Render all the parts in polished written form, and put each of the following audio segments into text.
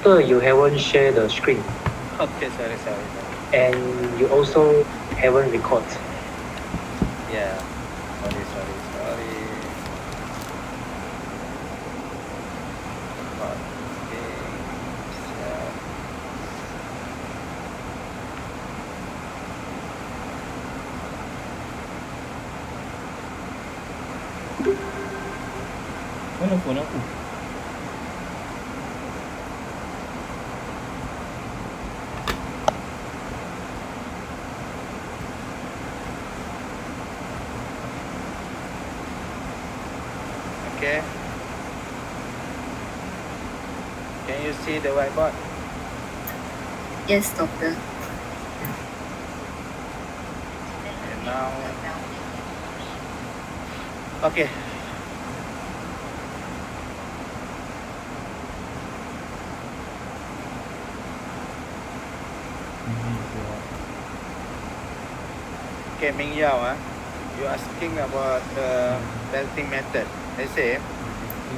After you haven't shared the screen. Okay, sorry. And you also haven't recorded. Yeah. Sorry. Mana phone aku? Okay. Can you see the whiteboard? Yes, doctor. And now. Okay. Okay, Ming Yao, you asking about the belting method. Let's say,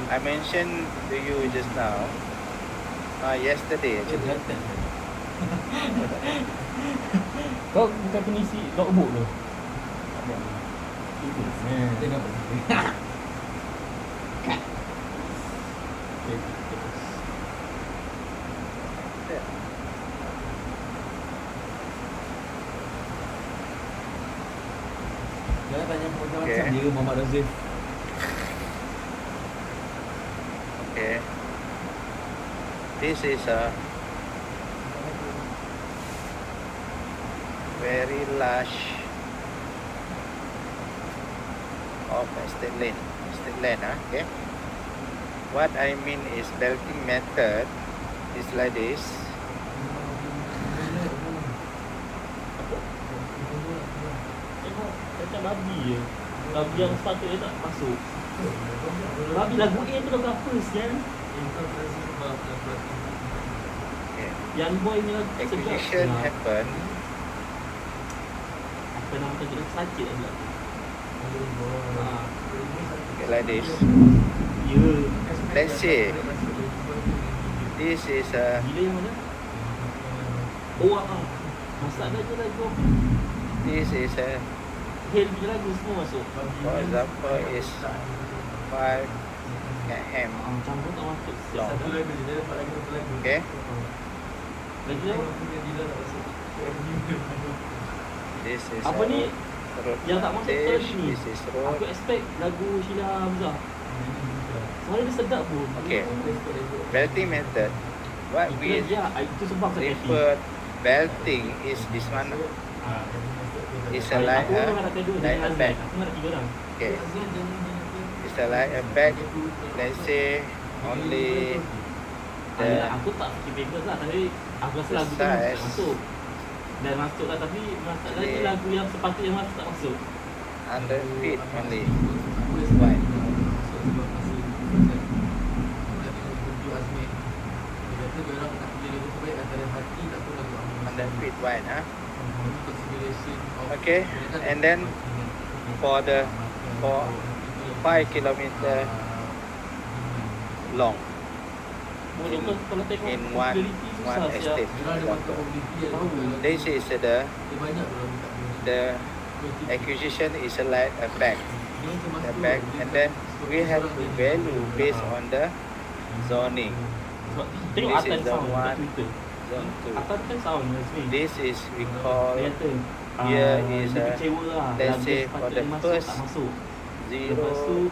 I mentioned to you just now, yesterday actually. Kau bukan pengisi logbook tu? Tengok. Jangan tanya macam-macam dia Muhammad Razif. Okay. This is a very large of estate land, okay. What I mean is belting method is like this. Macam babi je. Babi yang sepatutnya tak masuk. Babi lagu A tu lagu apa sian? Okay. Yang boy ni lagu Aqcuisition happen. Apa nama tu kita sakit lah pula. Okay, like this. Ya. Let's say this is a Gila yang mana? Oh masalah je lagu apa? this is a Hell punya lagu semua masuk. for example is 5 km Macam pun tak masuk. long. Okay. Lagi apa? This is Apa ni? road Yang tak masuk frontage, tadi ni. this is road. Aku expect lagu Sheila Hamzah. Suara dia sedap pun. Okay. Belting method. What we itu sebab saya refer belting is this one. It's a like a bag. Aku nak 3 orang. Okay. It's a like a bag. Let's say only the Aku tak fikir famous lah. Tapi aku rasa lagu tu size. tak masuk. Dan masuk lah. Tapi masalah ni lagu yang sepatutnya masuk tak masuk. 100 feet only. Wide. 100 feet wide, Okay, and then for 5 kilometer long in one estate. This is the Aqcuisition is like a bag, and then we have to value based on the zoning. Tengok This is atas the sound one. kat Twitter. Zone 2. Atas kan sound Nazmi. This is we call Dia kata here is dia a, kecewa lah. let's Lagu say sepatutnya for the masuk, first tak masuk. Lepas tu 0,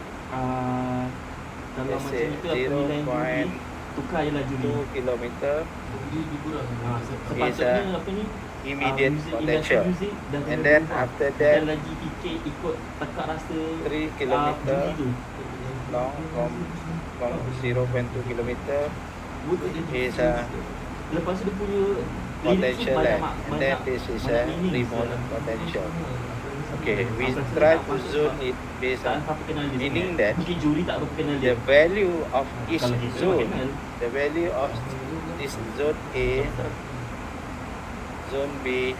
kalau let's macam say itu penilaian juri tukar je lah juri. 2 kilometer Sepatutnya apa ni immediate music, potential, music, dan and then berubah. after Dan that lagi fikir ikut tekak rasa 3 kilometer juri tu. long from 0.2 kilometer is a Lepas tu dia punya potential land, and then this is a remote potential. Okay, we try to zone it based on meaning that mungkin juri tak berapa kenal the dia. value of each Kalau kita zone, kenal, the value of this zone A, zone B,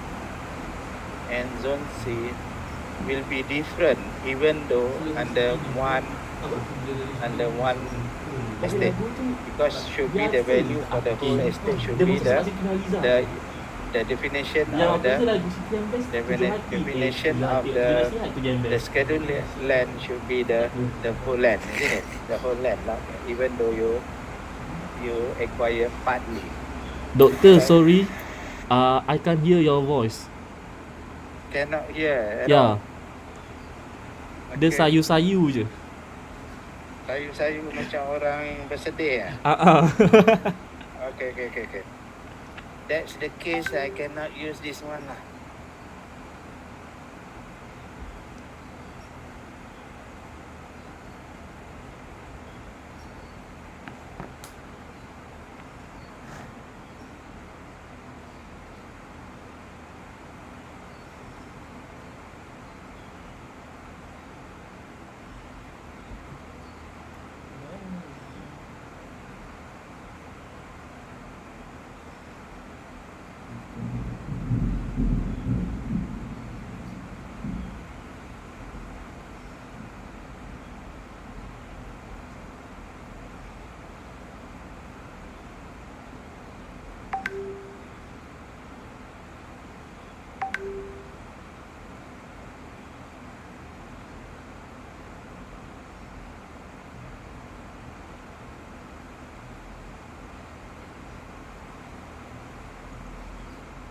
and zone C will be different even though under one estate, because should be the value for the whole estate should be the definition of the definition of the scheduled land should be the whole land, isn't it? The whole land, not even though you acquire partly. Doctor, Right? sorry, I can't hear your voice. Cannot hear at Yeah, all. dia sayu-sayu je. Sayu-sayu macam orang yang bersedih. Okay. That's the case. I cannot use this one lah.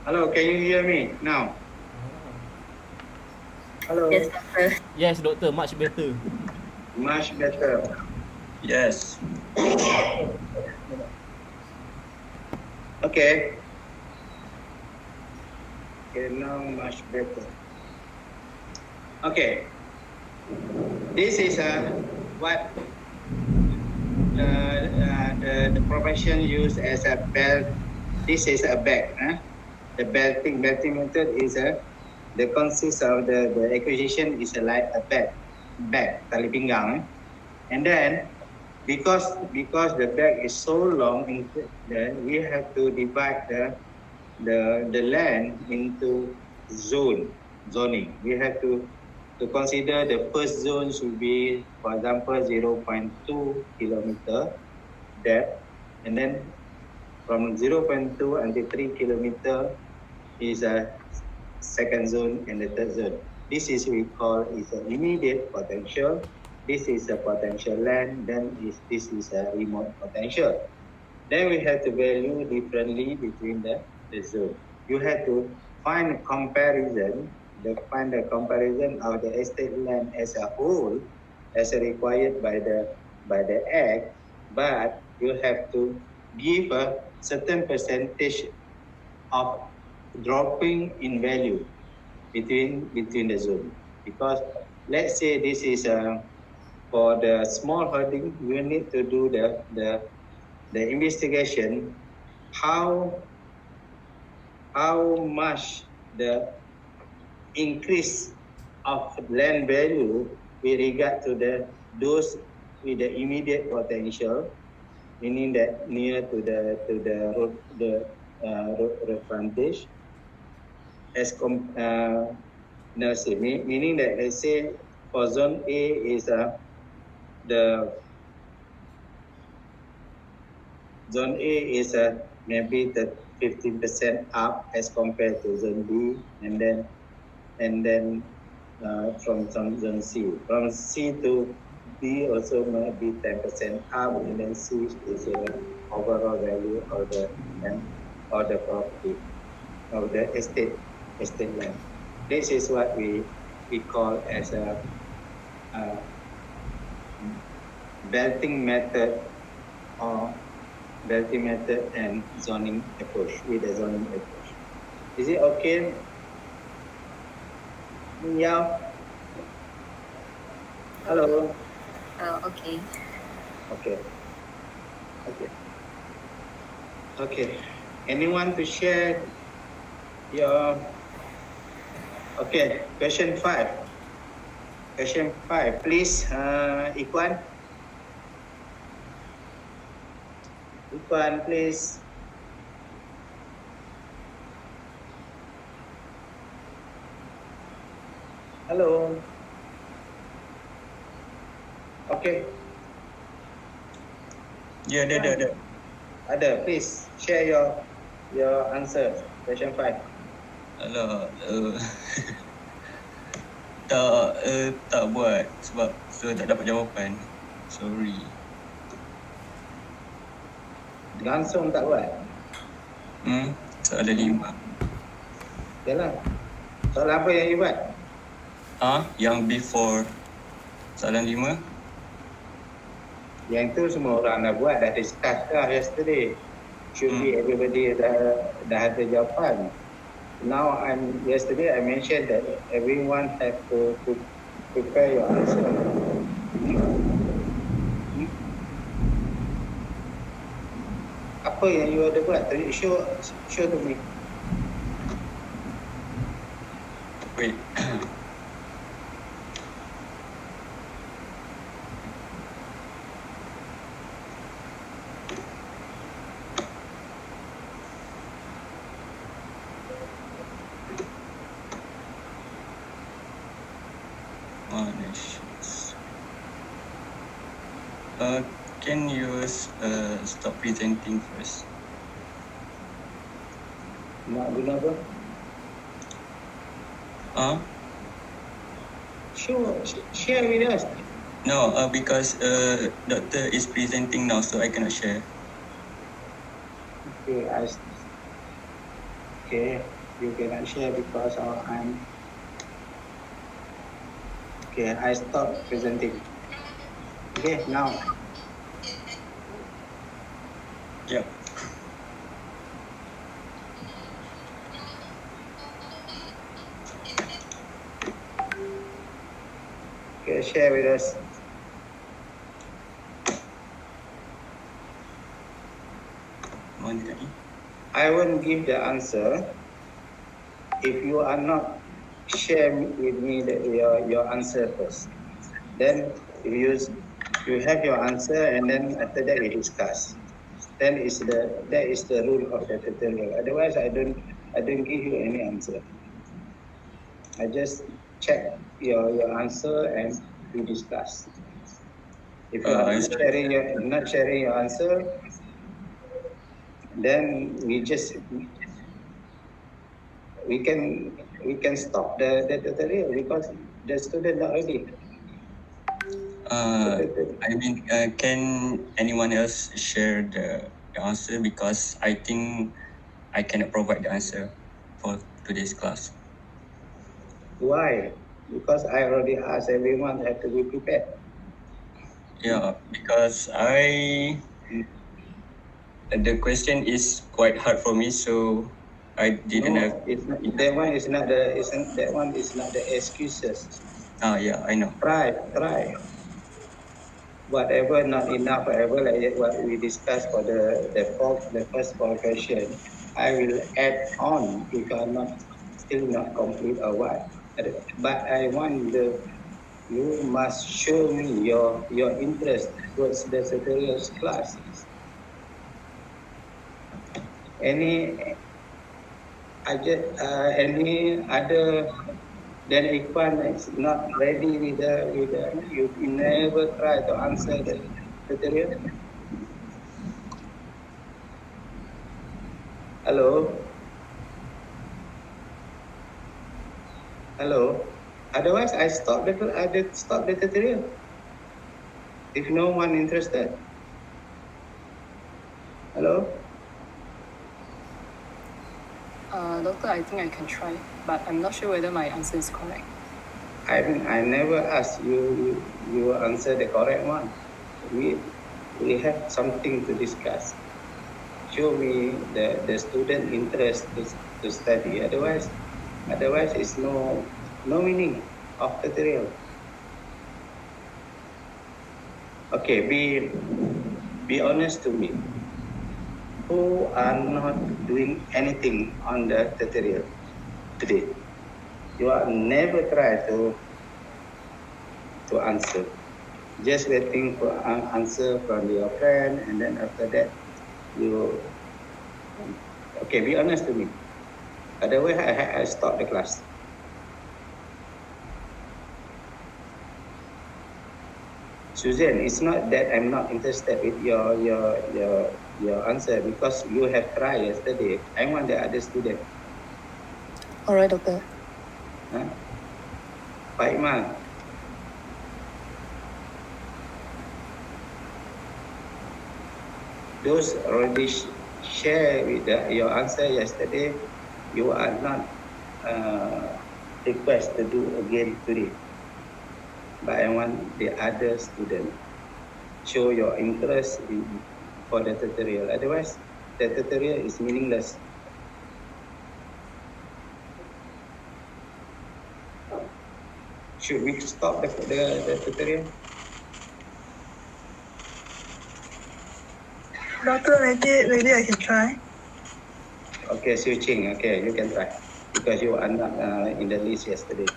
Hello, can you hear me now? Hello. Yes, doctor. Yes, doctor, much better. Much better. Yes. Okay. Okay, now much better. Okay. This is what the profession use as a belt. This is a bag. The belting method is the consists of the acquisition is like a bag tali pinggang. And then because the bag is so long, then we have to divide the land into zoning. We have to consider the first zone should be, for example, 0.2 kilometer depth, and then from 0.2 until 3 kilometer is a second zone and the third zone. This is we call is an immediate potential. This is a potential land. Then this is a remote potential. Then we have to value differently between the zone. You have to find a comparison. Find the comparison of the estate land as a whole, as required by the Act. But you have to give a certain percentage of dropping in value between the zone, because let's say this is for the small holding, you need to do the investigation how much the increase of land value with regard to those with the immediate potential, meaning that near to the road frontage, meaning that let's say for zone A is the zone A is maybe the 15% up as compared to zone B, and then from zone C, from C to B also might be 10% up, and then C is overall value of the property of the estate land. This is what we call as a belting method and zoning approach with the zoning approach. Is it okay? Yeah. Hello. Okay. Okay. Anyone to share your? Okay. Question 5. Please, Ikhwan. Ikhwan, please. Hello. Okay. Ya, ada. Ada. Please share your answer. Question 5. Alah, tak buat sebab tak dapat jawapan. Sorry. Langsung tak buat. Soalan 5. Yalah. Soalan apa yang you buat? Yang before soalan 5. Yang tu semua orang dah buat, dah discuss dah yesterday. Should be everybody dah ada jawapan. Now yesterday I mentioned that everyone have to prepare your answer. Apa yang you ada buat? Show to me. Wait. Can you stop presenting first? Nak guna apa? Share with us. No, because doctor is presenting now, so I cannot share. Okay, you cannot share because I stop presenting. Okay, now. Yep. Okay, share with us. I won't give the answer if you are not share with me your answer first. Then if you have your answer and then after that we discuss. That is the rule of the tutorial. Otherwise, I don't give you any answer. I just check your answer and we discuss. If you are not sharing your answer, then we can stop the tutorial because the student not ready. Can anyone else share the answer, because I think I cannot provide the answer for today's class. Why? Because I already asked everyone have to be prepared. Yeah, because the question is quite hard for me, so I didn't have. That one is not the excuses. Yeah, I know. Try. Whatever not enough, whatever like what we discussed for the first 4 question, I will add on if I'm still not complete or what. But I want you must show me your interest towards the tutorial class. Any other then Ikhwan is not ready with you never try to answer the tutorial. Hello. Otherwise, I stop the tutorial. If no one interested. Hello. Doctor, I think I can try, but I'm not sure whether my answer is correct. I never asked you answer the correct one. We have something to discuss. Show me the student interest to study. Otherwise it's no meaning of tutorial. Okay, be honest to me. Who are not doing anything on the tutorial today? You are never try to answer. Just waiting for an answer from your friend, and then after that you. Okay, be honest to me. Otherwise, I stop the class. Susan, it's not that I'm not interested with your answer because you have tried yesterday. I want the other student. Alright, Doctor. Huh? Faima, those already share with your answer yesterday, you are not request to do again today. But I want the other student show your interest for the tutorial. Otherwise, the tutorial is meaningless. Should we stop the tutorial? Doctor, maybe I can try. Okay, switching. Okay, you can try because you are not in the list yesterday.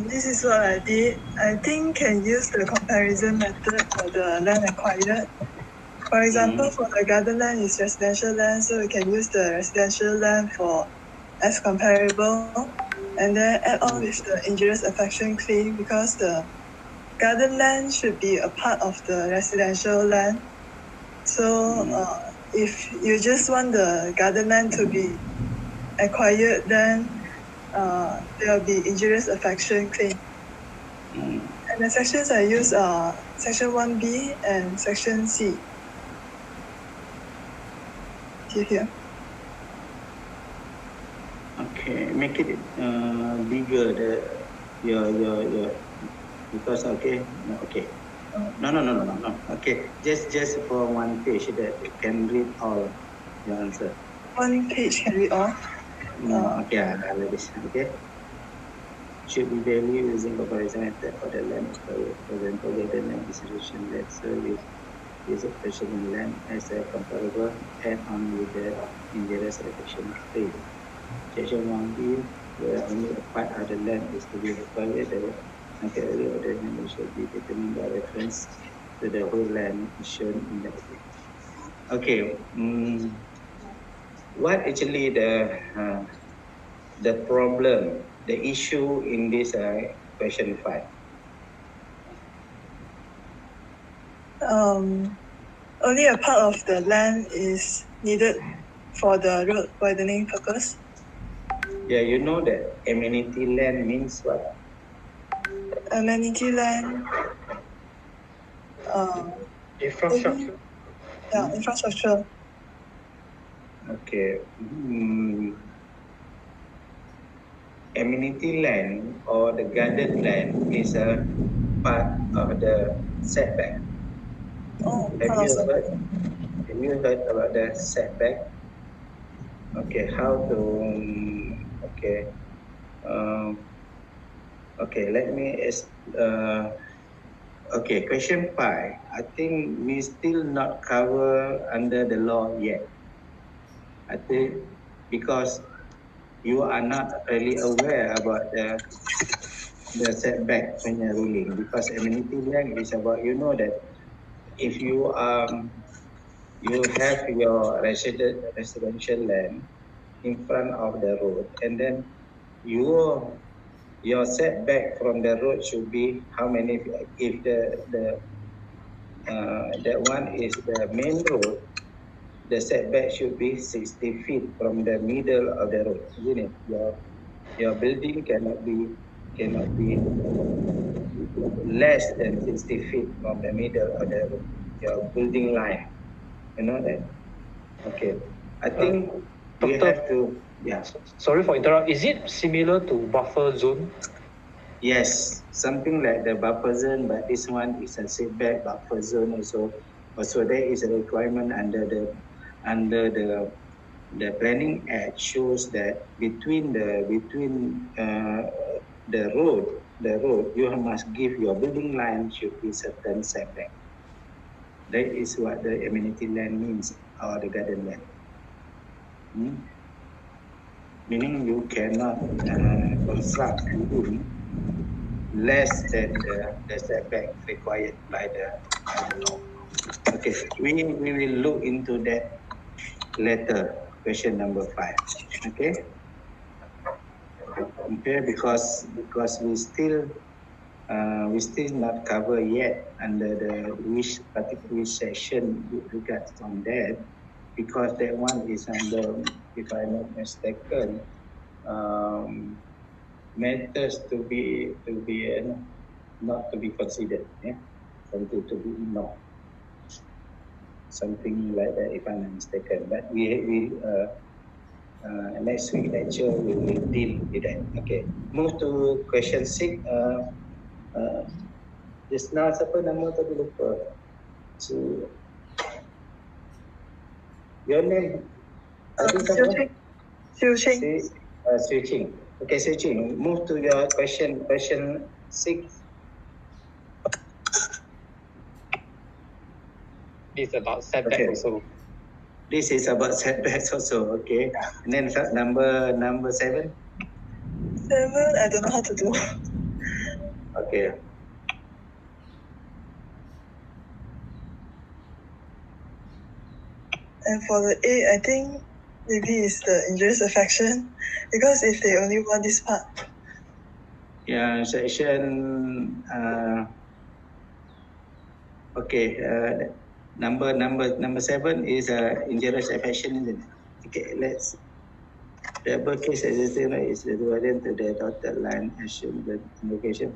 This is what I did. I think can use the comparison method for the land acquired. For example, for the garden land is residential land, so we can use the residential land for as comparable, and then add on with the injurious affection claim because the garden land should be a part of the residential land. So if you just want the garden land to be acquired, then there will be injurious affection claim. And the sections I use are section 1B and section C. Here. Okay, make it bigger your because okay. No. Okay, just for one page that you can read all your answer. One page can read all. Okay, like this. Okay. Should be value using comparison method for the land. For example, the land distribution that service is a person in land as a comparable add on with the injurious affection claim. Section 1B, where only a part of the land is to be acquired, the area of the land should be determined by reference to the whole land shown in the agreement. Okay, what actually the problem, the issue in this question 5? Only a part of the land is needed for the road widening purpose. Yeah, you know that amenity land means what? Amenity land. Infrastructure. Yeah, infrastructure. Okay. Amenity land or the garden land is a part of the setback. Oh, Have you heard about the setback? Okay, how to let me question 5. I think we still not cover under the law yet. I think because you are not really aware about the setback punya ruling, because amenity land is about, you know that if you you have your residential land in front of the road, and then your setback from the road should be how many? If that one is the main road, the setback should be 60 feet from the middle of the road, isn't it? Your building cannot be less than 60 feet from the middle of the road, your building line. You know that? Okay. I think we have to. Yeah. Sorry for interrupt. Is it similar to buffer zone? Yes, something like the buffer zone, but this one is a setback buffer zone also. Also, there is a requirement under the Planning Act shows that between the road, you must give your building line should be certain setback. That is what the amenity land means, or the garden land. Meaning you cannot construct building less than the setback required by the law. Okay, we will look into that later. Question number 5. Okay. compare because we still not cover yet under the which section with regards on that, because that one is under, if I'm not mistaken, matters to be not to be considered, something to be ignored, something like that, if I'm not mistaken. But we next week lecture we will deal with that. Okay, move to question 6. Just now siapa nama tadi lupa. So, your name tadi siapa? Switching. Switching. Okay, switching. Move to your question 6. This is about setback also. This is about setbacks also. Okay. And then number 7. 7, I don't know how to do. Okay. And for the 8, I think maybe it's the injurious affection, because if they only want this part. Yeah, section. Okay. Number 7 is injurious affection, isn't it? Okay. Let's. The above case existing is equivalent to the dotted line assume the invocation.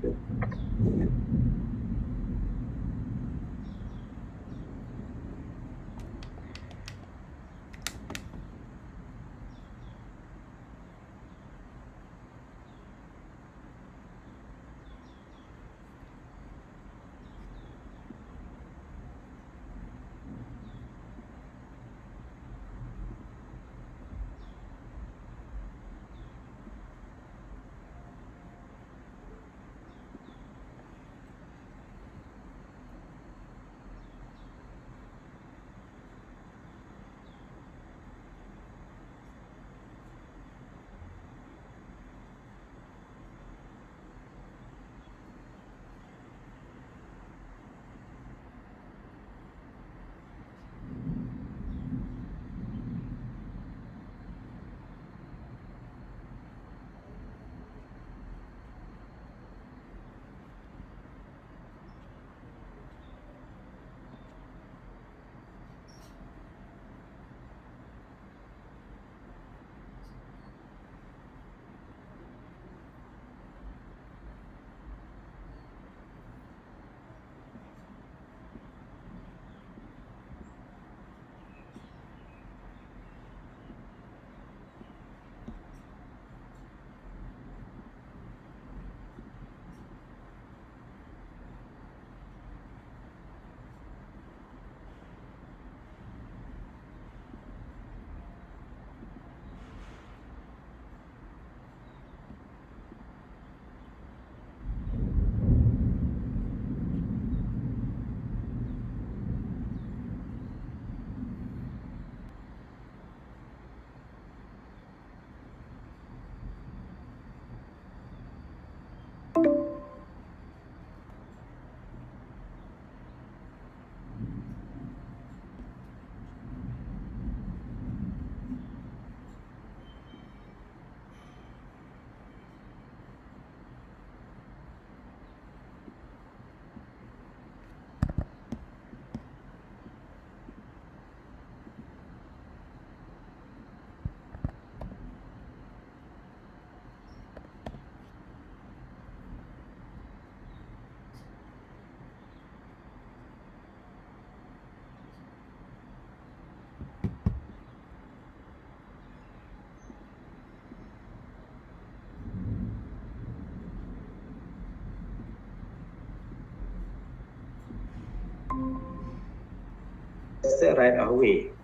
That's the right away.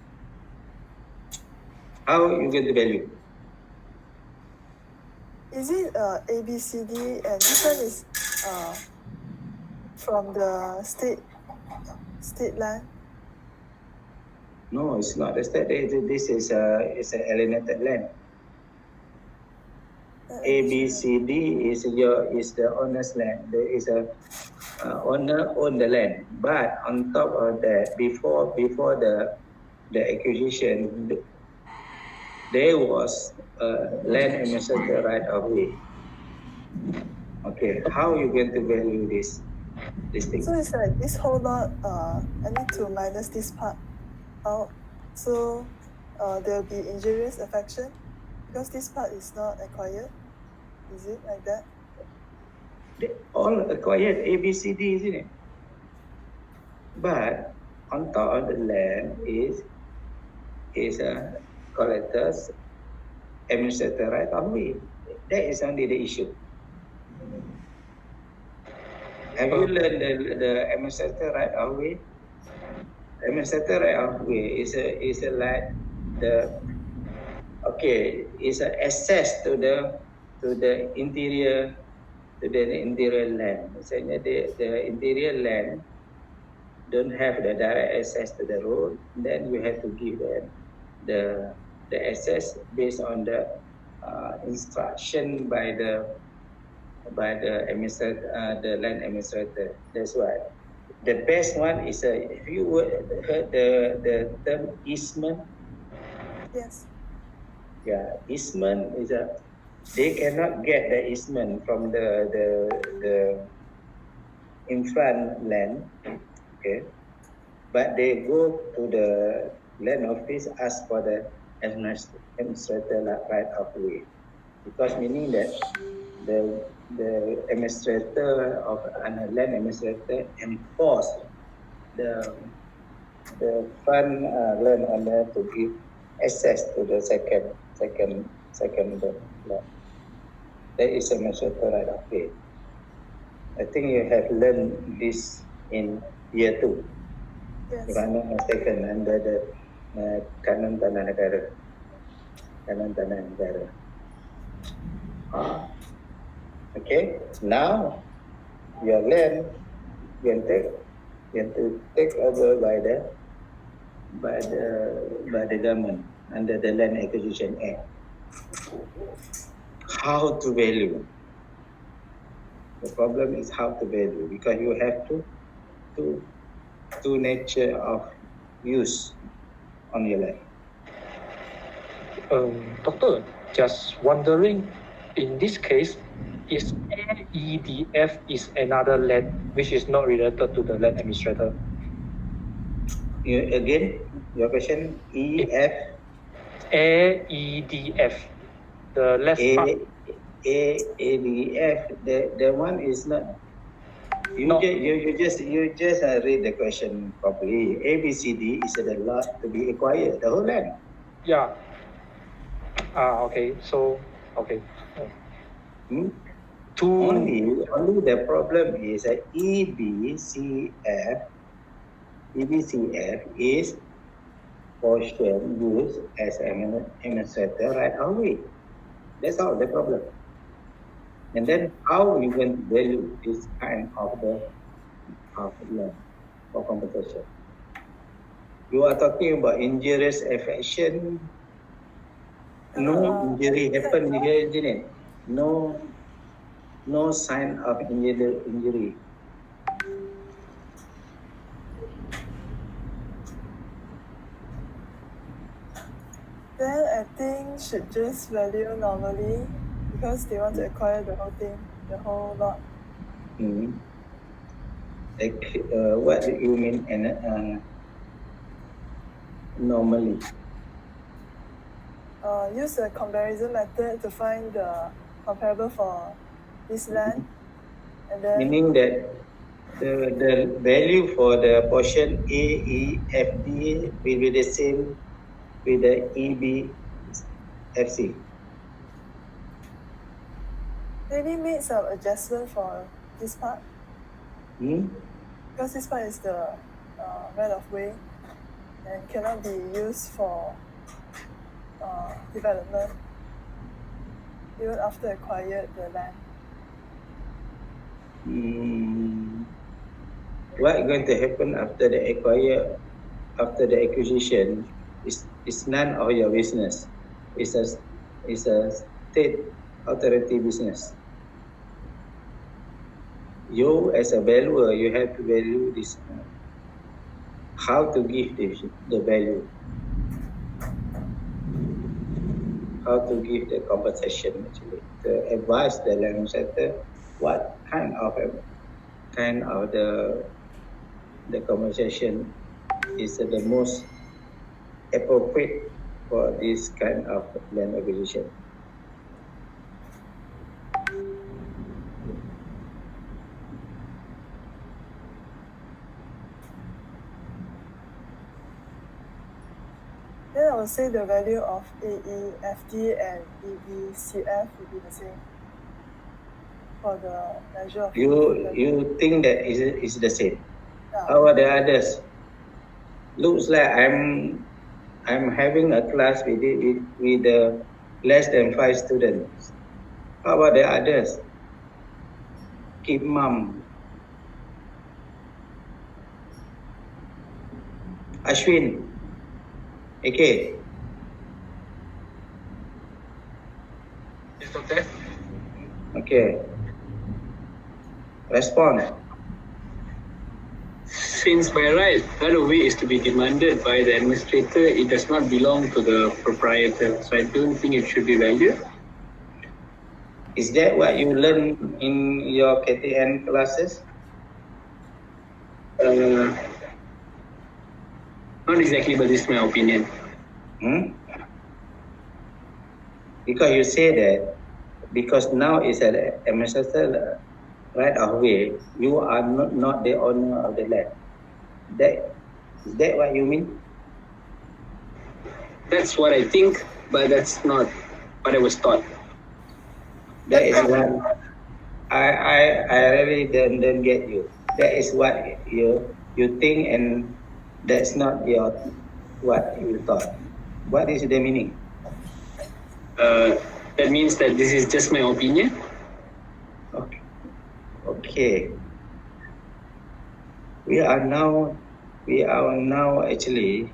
How you get the value? Is it A, B, C, D, and this one is from the state line? No, it's not. This is an alienated land. A, B, C, D is the owner's land. There is a owner own the land, but on top of that, before the acquisition, there was land administrator right of way. Okay, how you going to value this thing? So it's like this whole lot, I need to minus this part out. So there'll be injurious affection because this part is not acquired. Is it like that? They all acquired A, B, C, D, isn't it? But on top of the land is a collector's administrator right of way. That is only the issue. Have you learned the administrator right of way? Administrator right of way is a like the is a access to the interior land. Misalnya the interior land don't have the direct access to the road, then you have to give them the access based on the instruction by the administrator, the land administrator. That's why the best one is if you heard the term easement. Yes. Yeah, easement is they cannot get the easement from the in front land, okay, but they go to the land office, ask for the administrator right of way, because meaning that the administrator of land administrator enforce the front landowner to give access to the second lot. That is administrator right of way. I think you have learned this in year 2. Yes. If I'm not mistaken, under the Kanan Tanah Negara. Okay, now your land going to take over by the government under the Land Acquisition Act. How to value? The problem is how to value, because you have two nature of use on your land. Doctor, just wondering, in this case, is AEDF is another land which is not related to the land administrator? Again, your question, EF? AEDF, the left part. AEDF, the one is not. You just read the question properly. ABCD is the lot to be acquired, the whole land. Yeah. Okay. So, okay. Only the problem is that EBCF is portion used as an administrator right of way. That's all the problem. And then how we going to value this kind of land for compensation? You are talking about injurious affection. No injury happened here, isn't it? No sign of injury. Then I think should just value normally because they want to acquire the whole thing, the whole lot. Like, what do you mean normally? Use the comparison method to find the comparable for this land, and then Meaning that the value for the portion A, E, F, D will be the same with the E, B, F, C. maybe made some adjustment for this part because this part is the right of way and cannot be used for development even after acquired the land. What going to happen after the acquisition is none of your business. It's a state authority business. You as a valuer, you have to value this. How to give the value? how to give the compensation actually, to advise the land administrator what kind of the compensation is the most appropriate for this kind of land acquisition. Then I would say the value of AEFD and EBCF would be the same for the measure of You think that is the same? Yeah. How are the others? Looks like I'm having a class with less than 5 students. How about the others? Keep mum. Ashwin. Okay. Yes, Doctor. Okay. Respond. Since by right, right of way is to be demanded by the administrator, it does not belong to the proprietor. So I don't think it should be valued. Is that what you learn in your KTN classes? Not exactly, but this is my opinion. Because you say that because now it's an administrator right of way, you are not the owner of the land. Is that what you mean? That's what I think, but that's not what I was taught. That is what I really don't get you. That is what you think, and that's not what you thought. What is the meaning? That means that this is just my opinion. Okay. We are now actually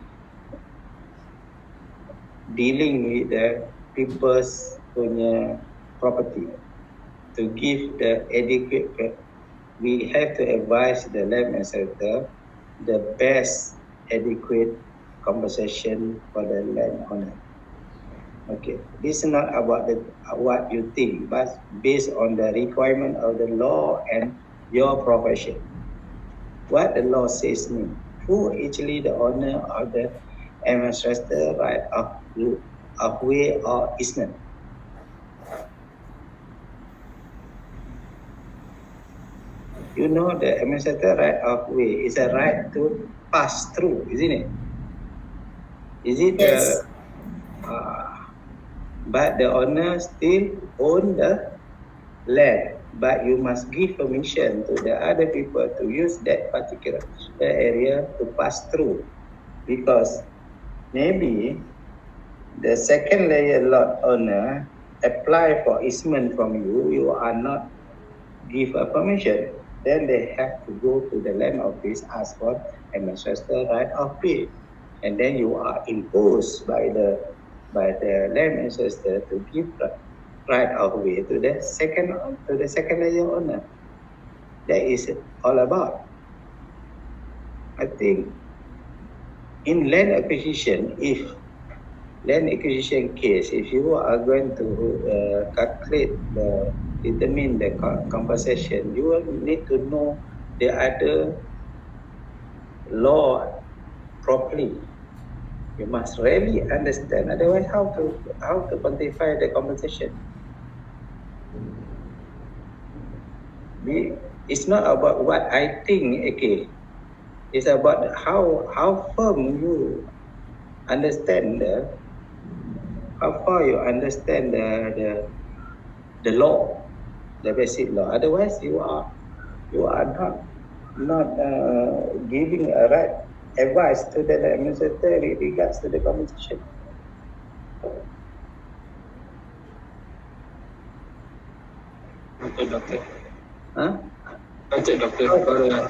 dealing with the people's property. To give the adequate, we have to advise the land administrator the best adequate compensation for the landowner. Okay, this is not about what you think, but based on the requirement of the law and your profession. What the law says means who actually the owner of the administrator right of way or easement. You know the administrator right of way is a right to pass through, isn't it? Is it? Yes. But the owner still own the land, but you must give permission to the other people to use that particular area to pass through, because maybe the second layer lot owner apply for easement from you, you are not give a permission, then they have to go to the land office, ask for administrator right of way, and then you are imposed by the land administrator to give right of way to the second layer owner. That is all about. I think in land acquisition case, if you are going to determine the compensation, you will need to know the other law properly. You must really understand. Otherwise, how to quantify the compensation? It's not about what I think. Okay, it's about how firm you understand how far you understand the law, the basic law. Otherwise, you are not giving a right advice to the administrator with regards to the compensation. Okay, Doctor. Huh? Okay, Doctor.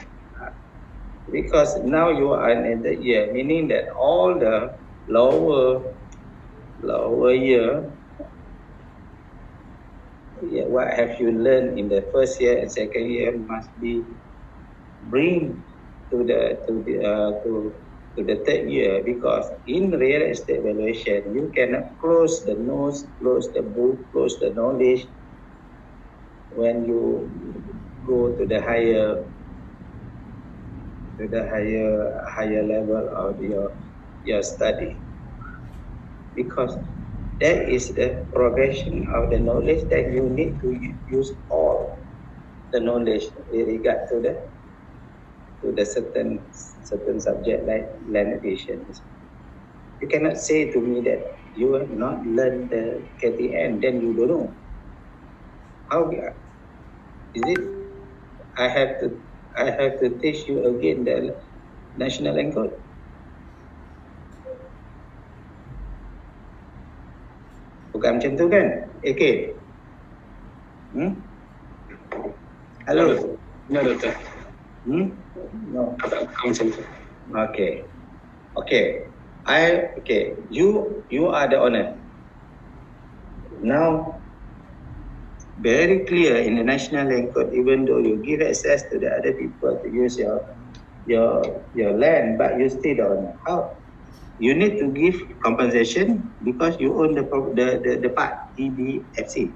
Because now you are in the year, meaning that all the lower year, what have you learned in the first year and second year must be bring to to the third year, because in real estate valuation, you cannot close the notes, close the book, close the knowledge when you go to the higher level of your study, because that is the progression of the knowledge that you need to use all the knowledge with regard to the certain subject like land acquisition. You cannot say to me that you have not learned the KTN, then you don't know. How is it? I have to teach you again the national land code. Bukan macam tu kan? Okay. Hello. No, Doctor. No. Tak macam tu. Okay. You are the owner. Now, very clear in the national land code, even though you give access to the other people to use your land, but you still the owner. How? You need to give compensation because you own the part, EBFC.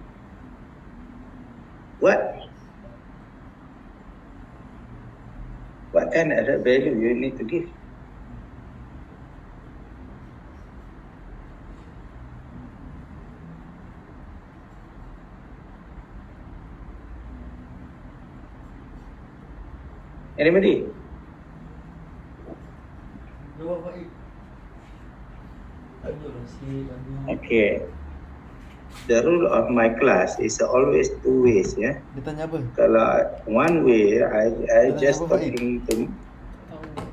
What kind of value you need to give? Anybody? Okay. The rule of my class is always two ways, ya. Dia tanya apa? Kalau one way, I just talking to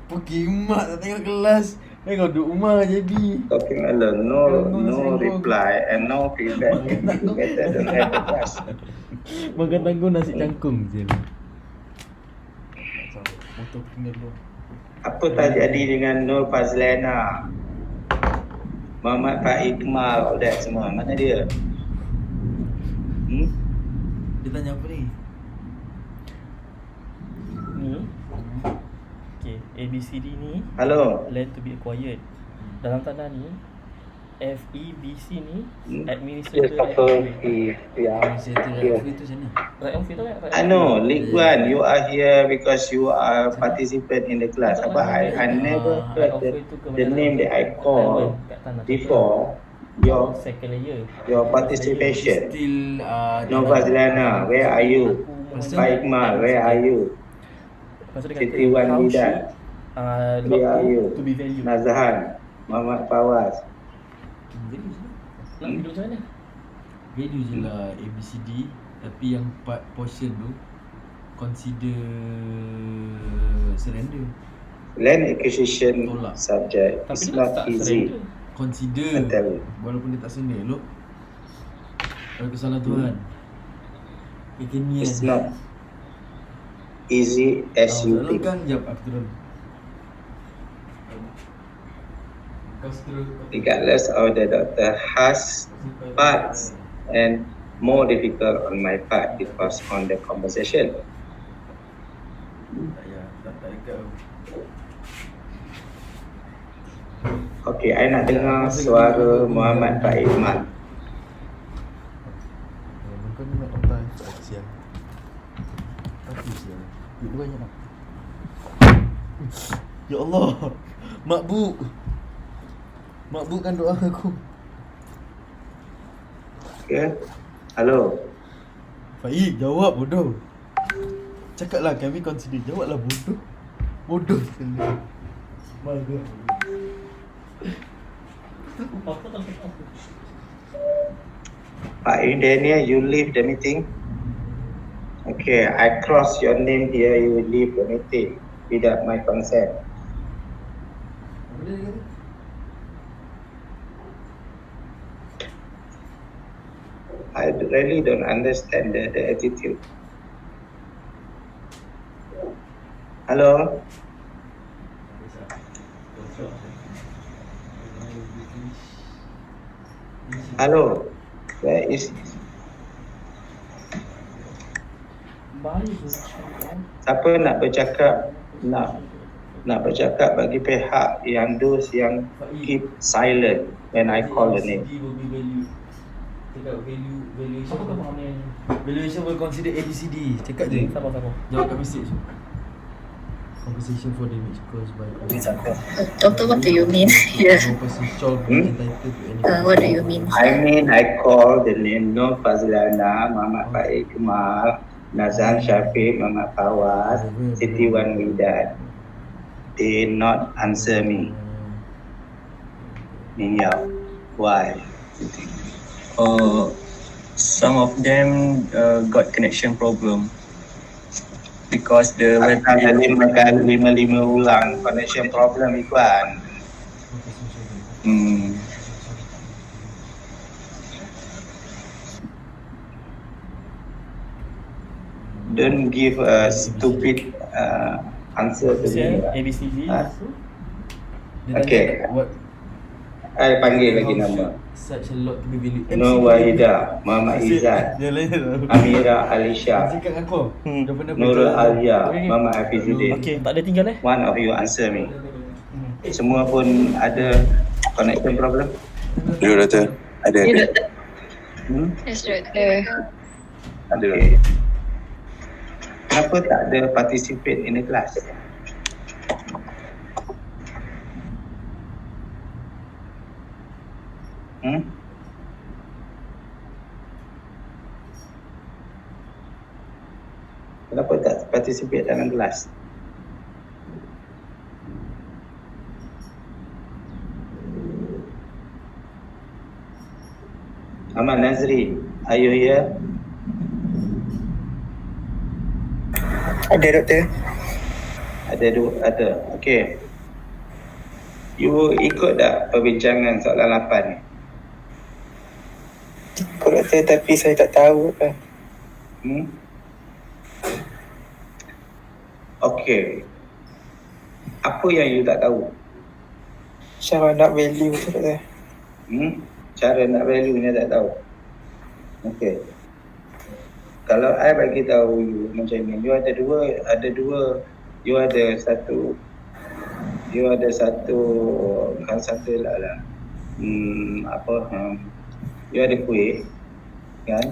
pergi mak tak tengok kelas. Kau duduk rumah je bi. Talking alone, no reply and no feedback. Better don't have the class. Makan tanggung nasi cangkung je. Motor tinggal dulu. Apa terjadi dengan Nur Fazlana, Muhammad Pak Iqmal, all that semua? Mana dia? Dia tanya apa ni? Okay, ABCD ni Hello. land to be acquired. Dalam tanah ni FEBC ni administrator right of way. Administrator right of way tu sana. Right of way tu kan? I know, League One, you are here because you are participant in the class. But I never heard the name that I called before your participation. Still Nova Zelana, where are you? Pak Iqmal, where are you? Siti Wan Bidan, where are you? Nazahan, Muhammad Fawaz. Nak hidup macam mana? Value je lah ABCD. Tapi yang part portion tu consider surrender. Land acquisition subject is not easy. Consider walaupun dia tak surrender. Elok kalau kesalahan Tuhan. It's not easy as you think. Kan jap aku turun. Regardless of the doctor has parts and more difficult on my part because on the conversation. Okay, I nak dengar suara Muhammad Pak Iqmal. Kau ni nak kontak siang. Tapi siang. Duit banyak nak. Ya Allah. Makbukkan doa aku. Okay. Hello. Faik, jawab bodoh. Cakaplah kami consider. Jawablah bodoh. Bodoh sekali. Marga. Pak Daniel, you leave the meeting. Okay, I cross your name here. You will leave the meeting without my consent. I really don't understand the attitude. Hello? Hello? Where is... Siapa nak bercakap, nak nak bercakap bagi pihak yang those yang keep silent when I call the name. ABCD will be valued. Cakap valuation. Siapa kau faham yang Valuation will consider ABCD. Cakap je. Sama-sama. Jawab kat message. Compensation for damage caused by Doctor, what do you mean here? No person shall be entitled to any. What do you mean? I mean, I call the name Nur Fazlana, Muhammad Faik Kemal, Nazan Syafiq, Muhammad Fawaz, Siti Wan Widat. They not answer me. Menyau. Why? Some of them got connection problem because the Ada 5 ulang connection problem Ikhwan. Don't give a stupid answer to me. ABCD. Okay. What? I panggil lagi nama. Such a lot to be valued. Nur Wahida, Muhammad Izzat, Amira Alisha, Cakap dengan kau. Dah pernah Nurul Alia, Muhammad Hafizuddin. Okey, tak ada tinggal One of you answer me. Semua pun ada connection problem? Ya, Doktor. Ada. Yes, Doctor. Ada. Kenapa tak ada participate in the class? Kenapa tak participate dalam kelas? Ahmad Nazri, are you here? Ada, Doktor. Ada. Okey. You ikut tak perbincangan soalan 8 ni? Ikut, Doktor, tapi saya tak tahu kan. Okey. Apa yang you tak tahu? Cara nak value tu, Doktor. Cara nak value ni tak tahu. Okey. Kalau I bagi tahu you macam ni, you ada dua, you ada satu, kan satu lah. You ada kuih, kan?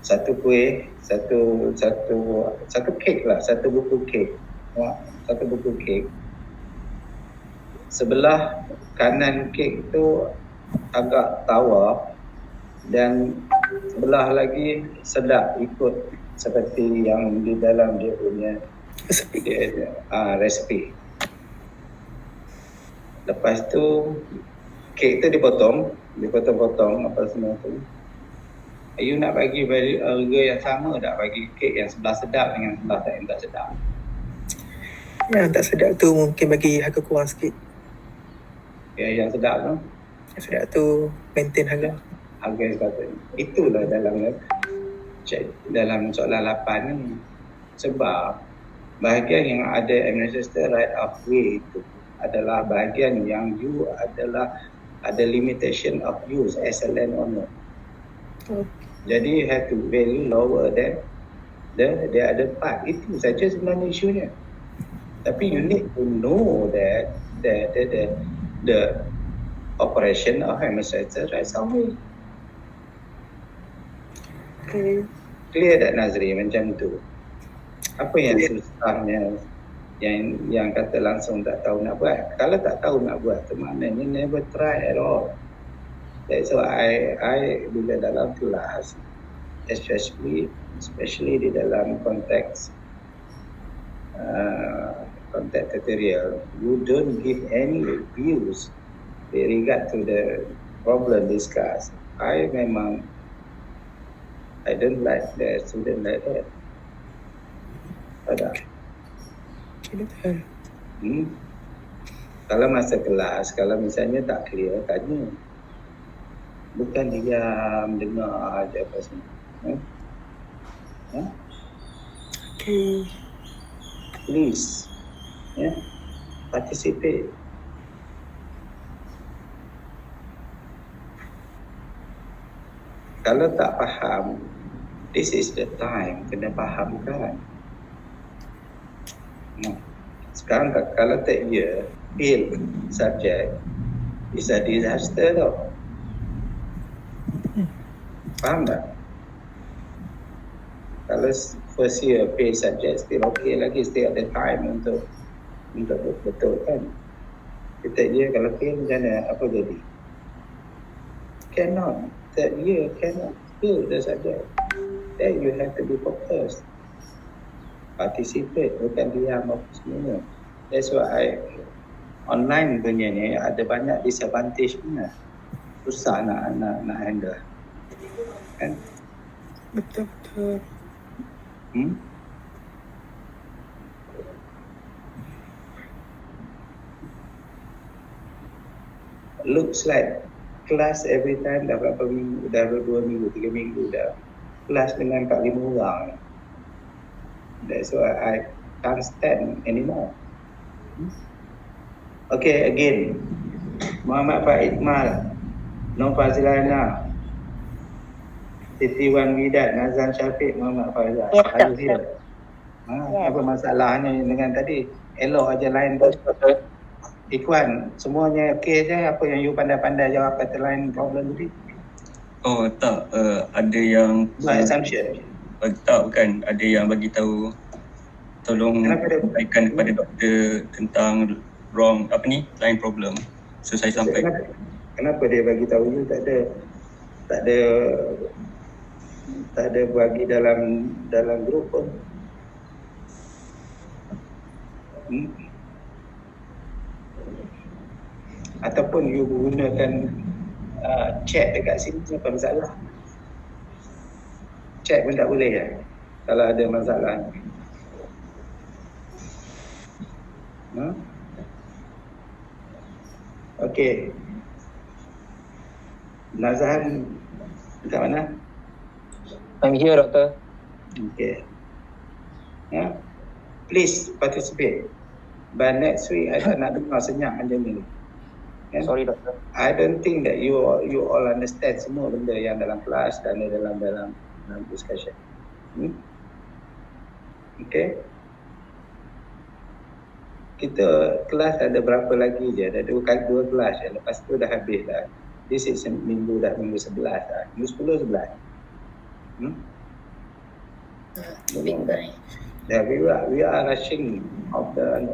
Satu kuih, satu kek lah, satu buku kek. Satu buku kek. Sebelah kanan kek tu agak tawar dan sebelah lagi sedap ikut seperti yang di dalam dia punya resipi. Lepas tu kek tu dipotong apa semua tu. You nak bagi harga yang sama tak bagi kek yang sebelah sedap dengan sebelah yang tak sedap? Yang tak sedap tu mungkin bagi harga kurang sikit. Yang sedap tu? Yang sedap tu maintain harga. Harga sepatutnya. Itulah dalam soalan 8 ni. Sebab bahagian yang ada administrator right of way itu adalah bahagian yang you adalah ada limitation of use as a landowner. Jadi you have to value lower than the other part. Itu saja sebenarnya isunya. Tapi you need to know that the operation of administrator right of way. Clear tak Nazri macam tu? Apa yang susahnya yang kata langsung tak tahu nak buat? Kalau tak tahu nak buat tu maknanya never try at all. That's why I bila dalam kelas especially di dalam konteks tutorial, you don't give any views with regard to the problem discussed. I don't like the student like that. Ada. Kalau masa kelas, kalau misalnya tak clear, tanya. Bukan diam, dengar aja apa semua. Okay. Please, participate. Kalau tak faham, this is the time kena fahamkan. Sekarang kalau tak year fail subject is a disaster tau. Faham tak? Kalau first year fail subject still okay lagi, still ada time untuk betul kan. Third year kalau fail macam mana? Apa jadi? Cannot. Third year cannot fail the subject. Then you have to be focused. Participate, bukan diam apa semua. That's why online punya ni ada banyak disadvantage punya. Susah nak handle. Kan? Betul. Looks like kelas every time dah berapa minggu, dah 2 minggu, 3 minggu dah. Kelas dengan 4-5 orang. That's why I can't stand anymore. Okay, again. Muhammad Faid Mal, Nur Fazilana, Siti Wan Widat, Nazan Syafiq, Muhammad Faizal. Are you here? Apa masalahnya dengan tadi? Elok aja lain tu. Ikhwan, semuanya okey je. Apa yang you pandai-pandai jawab kata lain problem tadi? Oh tak, ada yang Buat assumption. tak, bukan. Ada yang bagi tahu tolong sampaikan kepada doktor tentang line problem. So saya sampaikan. Kenapa dia bagi tahu you tak ada bagi dalam grup pun? Ataupun you gunakan chat dekat sini, apa masalah? Chat pun tak boleh ya kalau ada masalah. Okey. Nazan dekat mana? I'm here, Doctor. Okay. Please participate. But next week I tak nak dengar senyap macam ni. Sorry, Doctor. I don't think that you all understand semua benda yang dalam kelas dan dalam discussion. Okay. Kita kelas ada berapa lagi je? Ada 2 kelas je. Lepas tu dah habis dah. This is minggu 11 dah. Minggu 10, 11. Yeah, we are rushing of the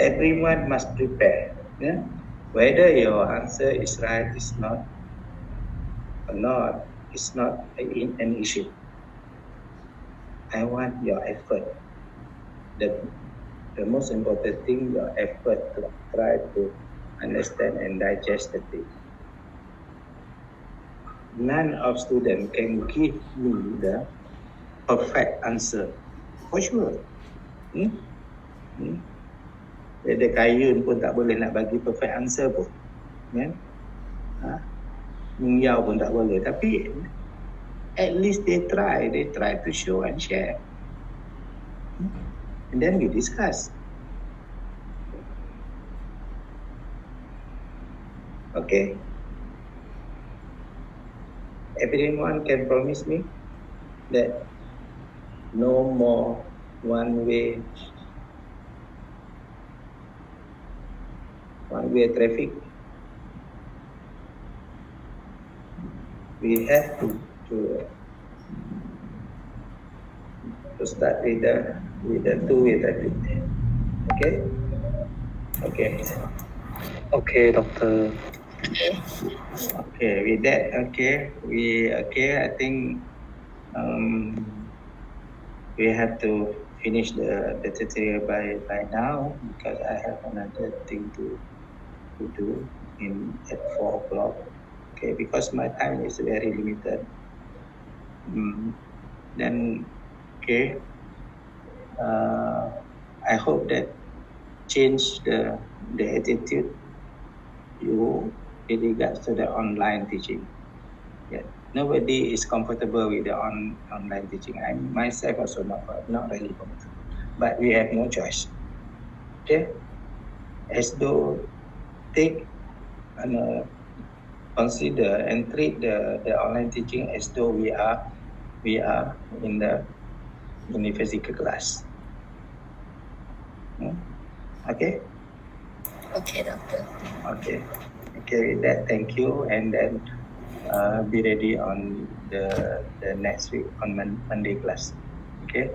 everyone must prepare. Whether your answer is right is not or not, it's not an issue. I want your effort. The most important thing, your effort to try to understand and digest the thing. None of students can give me the perfect answer. For sure. Ada Kayun pun tak boleh nak bagi perfect answer pun. Mengiau pun tak boleh. Tapi at least they try to show and share. And then we discuss. Okay. Everyone can promise me that no more one-way traffic. We have to start with the two-way traffic. Okay, Doctor. Okay, with that, I think we have to finish the tutorial by now because I have another thing to do at 4 o'clock. Okay, because my time is very limited. Then, okay, I hope that change the attitude you in regards to the online teaching. Nobody is comfortable with the online teaching. I myself also not really comfortable. But we have no choice. Okay? As though take and consider and treat the online teaching as though we are we are in the physical class. Okay. Okay, doctor. Okay. With that, thank you, and then be ready on the next week on Monday class. Okay.